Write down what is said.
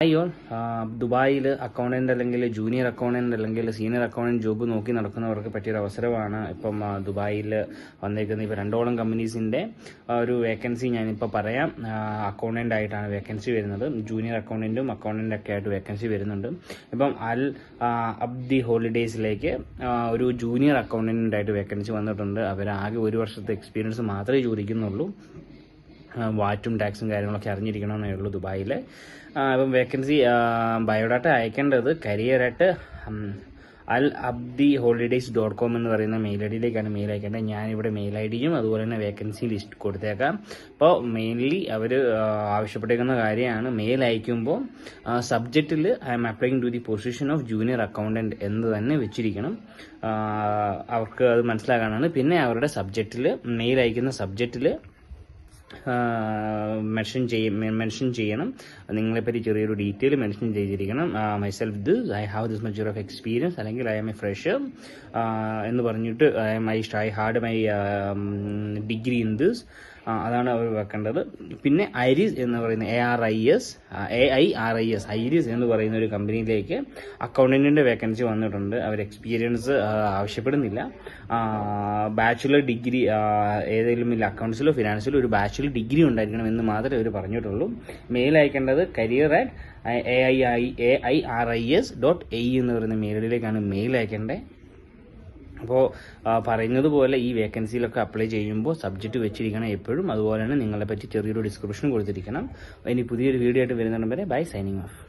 അയ്യോ ദുബായിൽ അക്കൗണ്ടന്റ് അല്ലെങ്കിൽ ജൂനിയർ അക്കൗണ്ടന്റ് അല്ലെങ്കിൽ സീനിയർ അക്കൗണ്ടന്റ് ജോബ് നോക്കി നടക്കുന്നവർക്ക് പറ്റിയൊരു അവസരമാണ് ഇപ്പം ദുബായിൽ വന്നേക്കുന്നത്. ഇപ്പോൾ 2ഓളം കമ്പനീസിൻ്റെ ഒരു വേക്കൻസി ഞാനിപ്പോൾ പറയാം. അക്കൗണ്ടന്റ് ആയിട്ടാണ് വേക്കൻസി വരുന്നത്. ജൂനിയർ അക്കൗണ്ടന്റും അക്കൗണ്ടൻ്റൊക്കെ ആയിട്ട് വേക്കൻസി വരുന്നുണ്ട്. ഇപ്പം അൽ അബ്ദി ഹോളിഡേയ്സിലേക്ക് ഒരു ജൂനിയർ അക്കൗണ്ടൻ്റായിട്ട് വേക്കൻസി വന്നിട്ടുണ്ട്. അവരാകെ 1 വർഷത്തെ എക്സ്പീരിയൻസ് മാത്രമേ ചോദിക്കുന്നുള്ളൂ. വാറ്റും ടാക്സും കാര്യങ്ങളൊക്കെ അറിഞ്ഞിരിക്കണമെന്നേ ഉള്ളൂ ദുബായിൽ. ഇപ്പം വേക്കൻസി ബയോഡാറ്റ അയക്കേണ്ടത് കരിയർ@ അൽ അബ്ദി holidays.com എന്ന് പറയുന്ന മെയിൽ ഐ ഡിയിലേക്കാണ് മെയിൽ അയക്കേണ്ടത്. ഞാനിവിടെ മെയിൽ ഐ ഡിയും അതുപോലെ തന്നെ വേക്കൻസി ലിസ്റ്റ് കൊടുത്തേക്കാം. അപ്പോൾ മെയിൻലി അവർ ആവശ്യപ്പെട്ടിരിക്കുന്ന കാര്യമാണ്, മെയിൽ അയക്കുമ്പോൾ സബ്ജക്റ്റിൽ I am applying to the position of junior accountant എന്ന് തന്നെ വെച്ചിരിക്കണം. അവർക്ക് അത് മനസ്സിലാക്കാനാണ്. പിന്നെ അവരുടെ സബ്ജക്റ്റിൽ മെയിൽ അയക്കുന്ന സബ്ജക്റ്റിൽ മെൻഷൻ ചെയ്യണം. നിങ്ങളെപ്പറ്റി ചെറിയൊരു ഡീറ്റെയിൽ മെൻഷൻ ചെയ്തിരിക്കണം. Myself this, I have this much of experience, അല്ലെങ്കിൽ ഐ എം എ ഫ്രഷർ എന്ന് പറഞ്ഞിട്ട് I had my degree in this. അതാണ് അവർ വെക്കേണ്ടത്. പിന്നെ ഐരിസ് എന്ന് പറയുന്ന AIRIS ഐരിസ് എന്ന് പറയുന്ന ഒരു കമ്പനിയിലേക്ക് അക്കൗണ്ടന്റിന്റെ വേക്കൻസി വന്നിട്ടുണ്ട്. അവർ എക്സ്പീരിയൻസ് ആവശ്യപ്പെടുന്നില്ല. ബാച്ചുലർ ഡിഗ്രി ഏതെങ്കിലും അക്കൗണ്ട്സിലോ ഫിനാൻസിലോ ഒരു ബാച്ചുലർ ഡിഗ്രി ഉണ്ടായിരിക്കണം എന്ന് മാത്രമേ അവർ പറഞ്ഞിട്ടുള്ളൂ. മെയിൽ അയക്കേണ്ടത് career@airis.ae എന്ന് പറയുന്ന മെയിൽ ഐഡിയിലേക്കാണ് മെയിൽ അയക്കേണ്ടത്. അപ്പോൾ പറയുന്നത് പോലെ ഈ വേക്കൻസിയിലൊക്കെ അപ്ലൈ ചെയ്യുമ്പോൾ സബ്ജക്റ്റ് വെച്ചിരിക്കണം എപ്പോഴും. അതുപോലെ തന്നെ നിങ്ങളെ പറ്റി ചെറിയൊരു ഡിസ്ക്രിപ്ഷൻ കൊടുത്തിരിക്കണം. ഇനി പുതിയൊരു വീഡിയോ ആയിട്ട് വരുന്നുണ്ട് വരെ ബൈ, സൈനിങ് ഓഫ്.